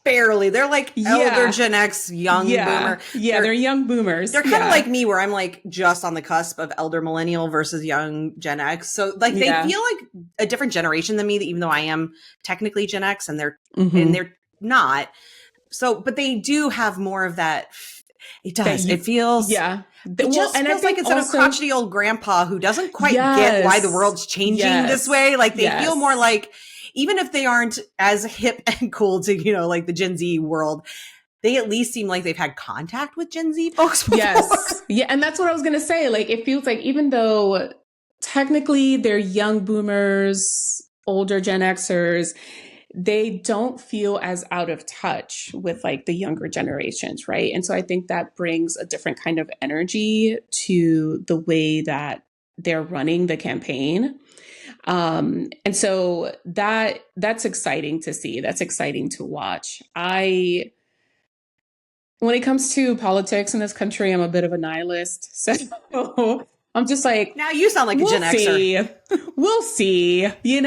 barely. They're like elder Gen X, young boomer. Yeah, they're young boomers. They're kind of like me, where I'm like just on the cusp of elder millennial versus young Gen X. So like they feel like a different generation than me, even though I am technically Gen X, and they're not. So, but they do have more of that. It does. It feels. Yeah. It just feels like instead of crotchety old grandpa who doesn't quite get why the world's changing this way, like they feel more like, even if they aren't as hip and cool to, like the Gen Z world, they at least seem like they've had contact with Gen Z folks before. Yes. Yeah. And that's what I was going to say. Like, it feels like even though technically they're young boomers, older Gen Xers, they don't feel as out of touch with like the younger generations, right? And so I think that brings a different kind of energy to the way that they're running the campaign. And so that's exciting to see. That's exciting to watch. When it comes to politics in this country, I'm a bit of a nihilist. So I'm just like, now you sound like a Gen Xer. We'll see. It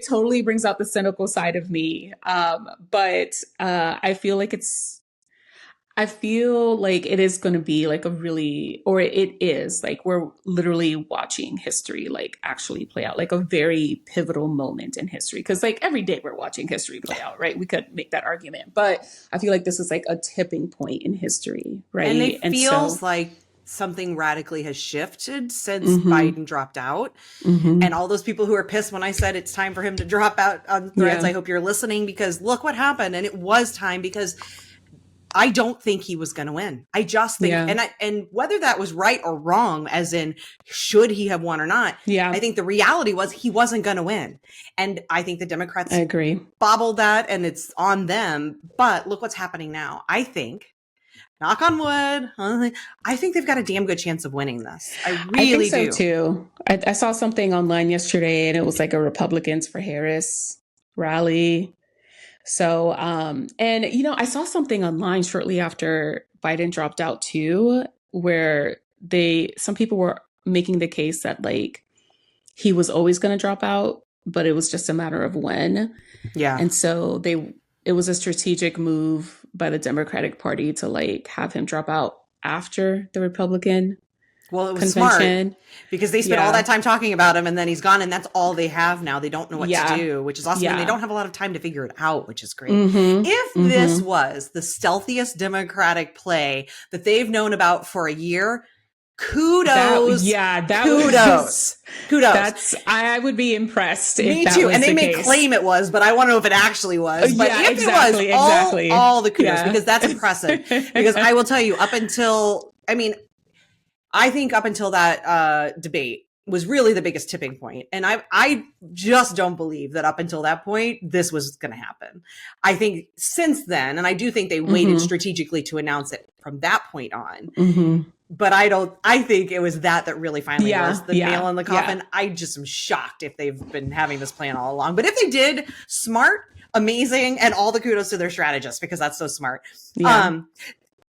totally brings out the cynical side of me. But I feel like it is going to be like it is like we're literally watching history like actually play out, like a very pivotal moment in history. Because like every day we're watching history play out, right? We could make that argument, but I feel like this is like a tipping point in history, right? And it feels like something radically has shifted since Biden dropped out. And all those people who are pissed when I said it's time for him to drop out on Threads, I hope you're listening, because look what happened. And it was time, because I don't think he was going to win. I just think, and whether that was right or wrong, as in should he have won or not, I think the reality was he wasn't going to win. And I think the Democrats bobbled that, and it's on them. But look what's happening now. I think, knock on wood, I think they've got a damn good chance of winning this. I really think so too. I saw something online yesterday, and it was like a Republicans for Harris rally. So, and I saw something online shortly after Biden dropped out too, where some people were making the case that like he was always going to drop out, but it was just a matter of when. Yeah. And so it was a strategic move by the Democratic Party to like have him drop out after the Republican convention. Smart, because they spent all that time talking about him, and then he's gone, and that's all they have now. They don't know what to do, which is awesome. And they don't have a lot of time to figure it out, which is great. If this was the stealthiest Democratic play that they've known about for a year, kudos. Kudos. I would be impressed. Me too. And they may claim it was, but I want to know if it actually was. But if it was, all the kudos, because that's impressive. Because I will tell you, I think up until that debate was really the biggest tipping point. And I just don't believe that up until that point, this was going to happen. I think since then, and I do think they waited strategically to announce it from that point on. But I think it was that really finally was the nail in the coffin. I just am shocked if they've been having this plan all along. But if they did, smart, amazing, and all the kudos to their strategists, because that's so smart. I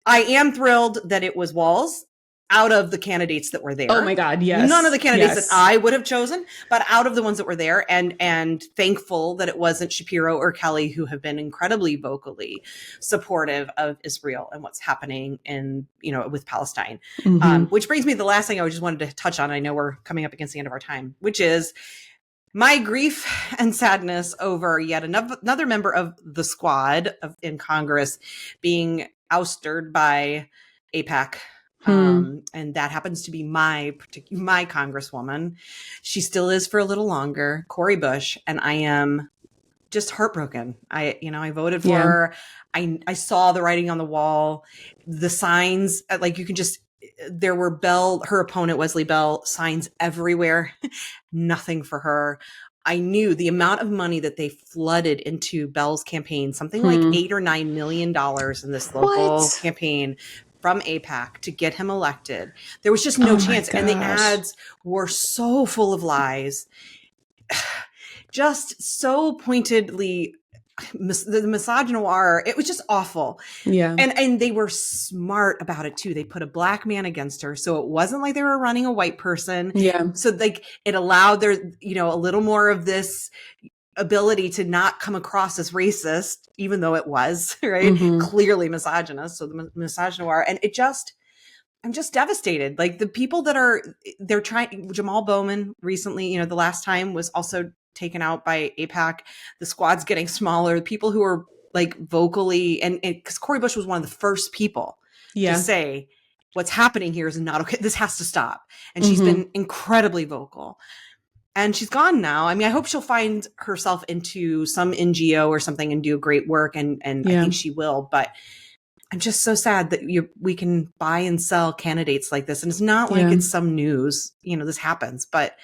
am thrilled that it was Walz out of the candidates that were there. Oh my God, yes. None of the candidates that I would have chosen, but out of the ones that were there, and thankful that it wasn't Shapiro or Kelly, who have been incredibly vocally supportive of Israel and what's happening with Palestine. Which brings me to the last thing I just wanted to touch on. I know we're coming up against the end of our time, which is my grief and sadness over yet another member of the squad in Congress being ousted by AIPAC And that happens to be my congresswoman. She still is for a little longer, Cori Bush, and I am just heartbroken. I voted for her. I saw the writing on the wall, the signs, like you can just, there were her opponent, Wesley Bell, signs everywhere. Nothing for her. I knew the amount of money that they flooded into Bell's campaign, something like $8 or $9 million in this local campaign from AIPAC to get him elected. There was just no chance. And the ads were so full of lies, just so pointedly, the misogynoir. It was just awful. Yeah. And they were smart about it too. They put a black man against her. So it wasn't like they were running a white person. Yeah. So like it allowed their, a little more of this ability to not come across as racist, even though it was, right? Clearly misogynist. So the misogynoir. And I'm just devastated. Like the people they're trying, Jamal Bowman recently, the last time was also taken out by AIPAC. The squad's getting smaller. People who are like vocally, and because Cori Bush was one of the first people to say what's happening here is not okay. This has to stop. And she's been incredibly vocal. And she's gone now. I mean, I hope she'll find herself into some NGO or something and do great work. And I think she will. But I'm just so sad that we can buy and sell candidates like this. And it's not like it's some news, this happens, but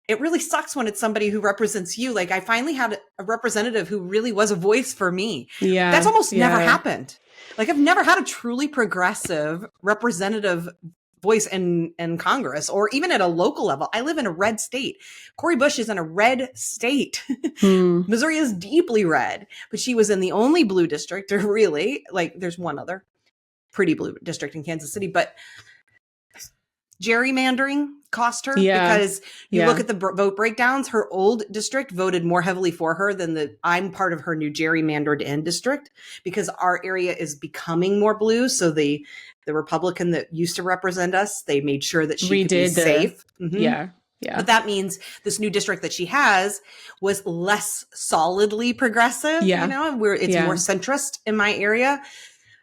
it really sucks when it's somebody who represents you. Like I finally had a representative who really was a voice for me. Yeah. That's almost never happened. Like I've never had a truly progressive representative voice in Congress or even at a local level. I live in a red state. Cori Bush is in a red state. Missouri is deeply red, but she was in the only blue district, or really, like there's one other pretty blue district in Kansas City, but gerrymandering cost her because you look at the vote breakdowns, her old district voted more heavily for her than I'm part of her new gerrymandered in district because our area is becoming more blue. So the Republican that used to represent us, they made sure that she could be safe. Yeah. But that means this new district that she has was less solidly progressive, where it's more centrist in my area.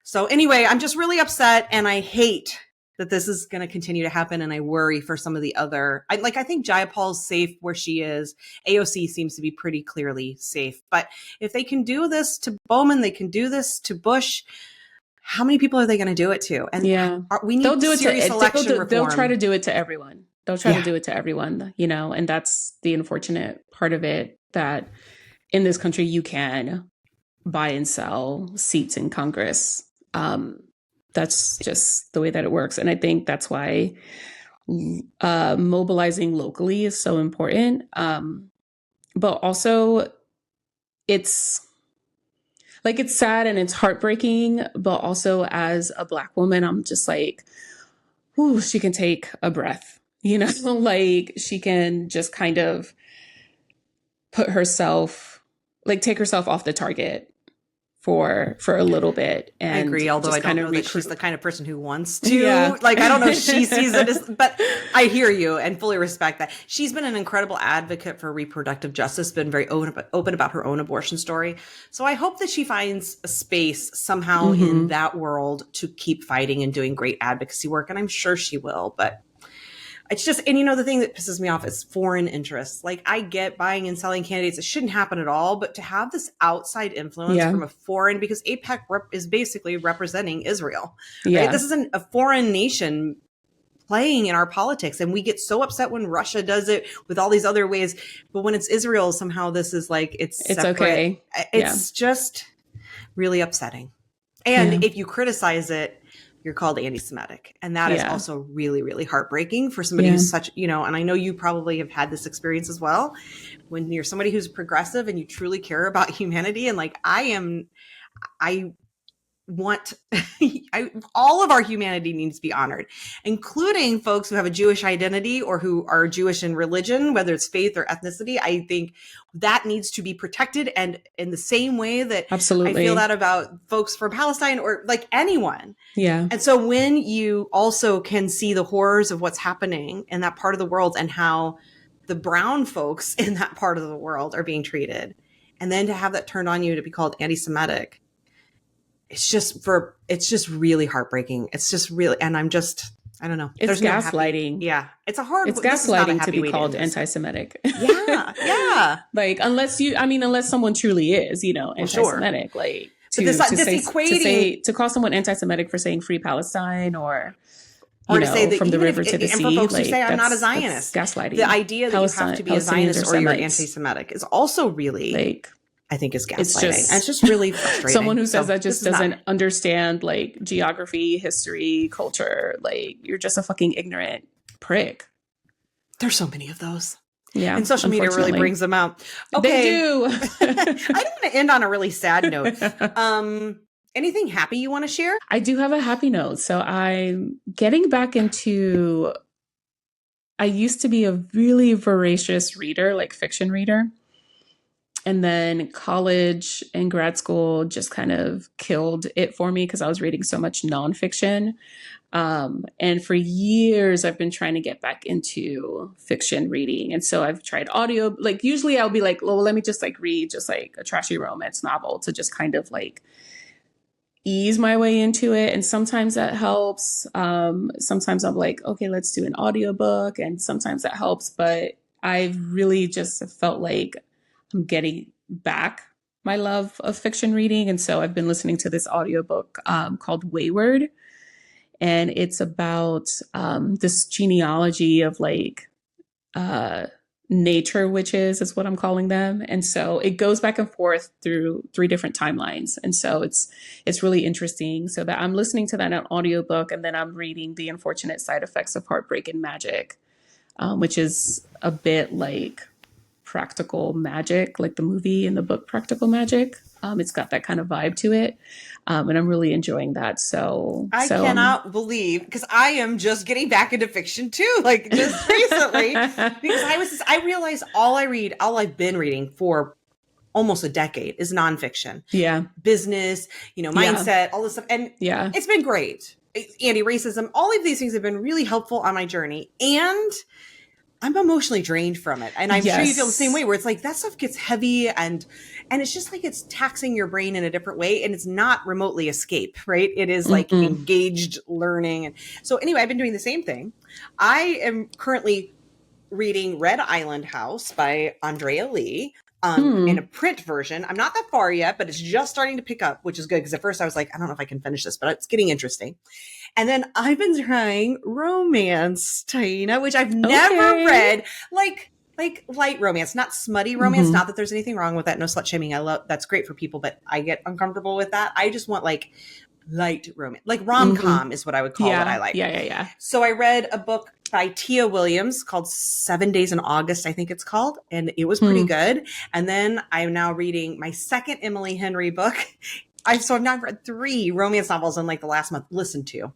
So anyway, I'm just really upset and I hate that this is going to continue to happen. And I worry for some of the other, I think Jayapal's safe where she is. AOC seems to be pretty clearly safe. But if they can do this to Bowman, they can do this to Bush. How many people are they going to do it to? And we need serious election reform. They'll try to do it to everyone. They'll try to do it to everyone, and that's the unfortunate part of it, that in this country, you can buy and sell seats in Congress. That's just the way that it works. And I think that's why mobilizing locally is so important. But also it's sad and it's heartbreaking, but also as a Black woman, I'm just like, ooh, she can take a breath, like she can just kind of take herself off the target for a little bit. And I agree, although I don't know that she's the kind of person who wants to. Like, I don't know if she sees it as, but I hear you and fully respect that. She's been an incredible advocate for reproductive justice, been very open about her own abortion story. So I hope that she finds a space somehow in that world to keep fighting and doing great advocacy work. And I'm sure she will, but it's just, and the thing that pisses me off is foreign interests. Like I get buying and selling candidates. It shouldn't happen at all, but to have this outside influence from a foreign, because AIPAC is basically representing Israel. Right? This isn't a foreign nation playing in our politics. And we get so upset when Russia does it with all these other ways. But when it's Israel, somehow this is like, it's separate. Okay. It's just really upsetting. And if you criticize it, you're called anti-Semitic. And that is also really, really heartbreaking for somebody who's such, and I know you probably have had this experience as well, when you're somebody who's progressive and you truly care about humanity. And like, I want all of our humanity needs to be honored, including folks who have a Jewish identity or who are Jewish in religion, whether it's faith or ethnicity. I think that needs to be protected. And in the same way that I feel that about folks from Palestine or like anyone. Yeah. And so when you also can see the horrors of what's happening in that part of the world and how the brown folks in that part of the world are being treated, and then to have that turned on you to be called anti-Semitic, it's just really heartbreaking. It's just really, and I'm just, I don't know. It's There's no happy. gaslighting. Yeah, it's a hard. It's This is not a gaslighting to happy be way called end this. anti-Semitic. Yeah, yeah. Like, unless someone truly is, anti-Semitic, sure. like Equating to call someone anti-Semitic for saying free Palestine or to say that from the even river to the and sea, for folks who like, say I'm not a Zionist, gaslighting. The idea that you have to be a Zionist or you're anti-Semitic is also really, like, I think, is gaslighting. It's just really frustrating. Someone who says that just doesn't understand like geography, history, culture. Like, you're just a fucking ignorant prick. There's so many of those. Yeah. And social media really brings them out. Okay. They do. I don't want to end on a really sad note. Anything happy you want to share? I do have a happy note. So I'm getting back into, I used to be a really voracious reader, like fiction reader. And then college and grad school just kind of killed it for me because I was reading so much nonfiction. And for years, I've been trying to get back into fiction reading. And so I've tried audio. Like, usually I'll be like, well, let me just like read just like a trashy romance novel to just kind of like ease my way into it. And sometimes that helps. Sometimes I'm like, okay, let's do an audiobook. And sometimes that helps. But I've really just felt like I'm getting back my love of fiction reading. And so I've been listening to this audiobook called Wayward. And it's about this genealogy of like nature witches is what I'm calling them. And so it goes back and forth through 3 different timelines. And so it's really interesting. So that I'm listening to that on audiobook, and then I'm reading The Unfortunate Side Effects of Heartbreak and Magic, which is a bit like Practical Magic, like the movie and the book Practical Magic. It's got that kind of vibe to it. And I'm really enjoying that. So I cannot believe, because I am just getting back into fiction too, like just recently, because I realized all I've been reading for almost a decade is nonfiction. Yeah. Business, mindset, all this stuff. And it's been great. Anti-racism, all of these things have been really helpful on my journey. And I'm emotionally drained from it. And I'm sure you feel the same way, where it's like that stuff gets heavy and it's just like it's taxing your brain in a different way. And it's not remotely escape, right? It is like engaged learning. And so anyway, I've been doing the same thing. I am currently reading Red Island House by Andrea Lee. In a print version. I'm not that far yet, but it's just starting to pick up, which is good. Because at first I was like, I don't know if I can finish this, but it's getting interesting. And then I've been trying romance, Taina, which I've never read. Like light romance, not smutty romance. Not that there's anything wrong with that. No slut shaming. I love that's great for people, but I get uncomfortable with that. I just want like light romance, like rom-com is what I would call what I like. Yeah. So I read a book by Tia Williams called 7 Days in August, I think it's called. And it was pretty good. And then I'm now reading my second Emily Henry book. I've now read 3 romance novels in like the last month, listened to.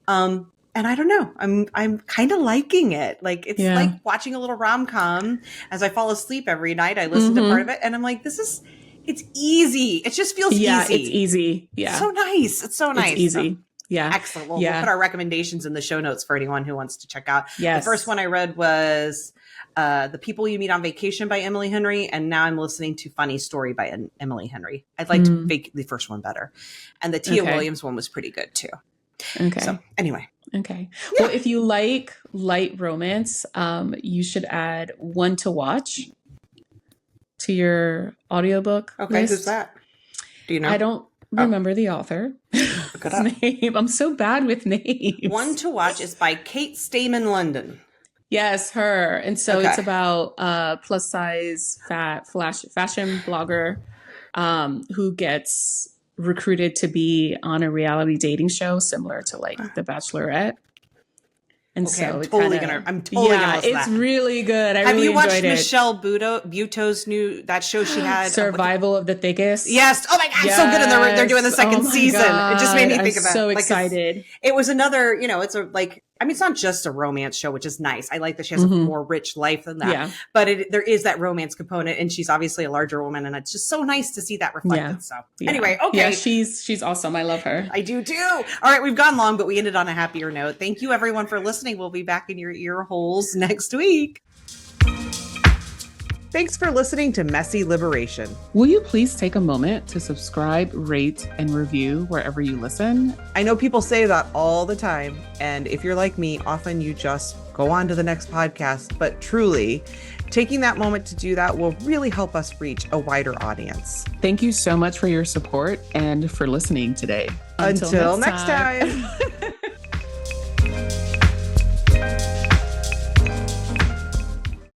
And I don't know, I'm kind of liking it. Like, it's like watching a little rom-com as I fall asleep every night. I listen to part of it and I'm like, it's easy. It just feels easy. It's easy. Yeah. So nice. It's so nice. It's easy. Yeah. Excellent. Well, we'll put our recommendations in the show notes for anyone who wants to check out. Yes. The first one I read was The People You Meet on Vacation by Emily Henry. And now I'm listening to Funny Story by Emily Henry. I liked the first one better. And the Tia Williams one was pretty good too. Okay. So anyway. Okay. Yeah. Well, if you like light romance, you should add One to Watch to your audiobook list. Who's that? Do you know? I don't remember the author. Look it up. Name. I'm so bad with names. One to Watch is by Kate Stayman London. Yes, her. And so it's about plus size fashion blogger who gets recruited to be on a reality dating show similar to like The Bachelorette. And so I'm totally gonna listen to that. It's really good. Have you watched Michelle Buteau's that show she had? Survival of the Thickest? Yes. Oh my God, it's so good. And they're doing the second season. God. It just made me think of that. So excited. It was another, it's it's not just a romance show, which is nice. I like that she has a more rich life than that. Yeah. But there is that romance component, and she's obviously a larger woman, and it's just so nice to see that reflected. Yeah. So anyway, okay. Yeah, she's awesome. I love her. I do too. All right, we've gone long, but we ended on a happier note. Thank you everyone for listening. We'll be back in your ear holes next week. Thanks for listening to Messy Liberation. Will you please take a moment to subscribe, rate, and review wherever you listen? I know people say that all the time, and if you're like me, often you just go on to the next podcast, but truly, taking that moment to do that will really help us reach a wider audience. Thank you so much for your support and for listening today. Until next time.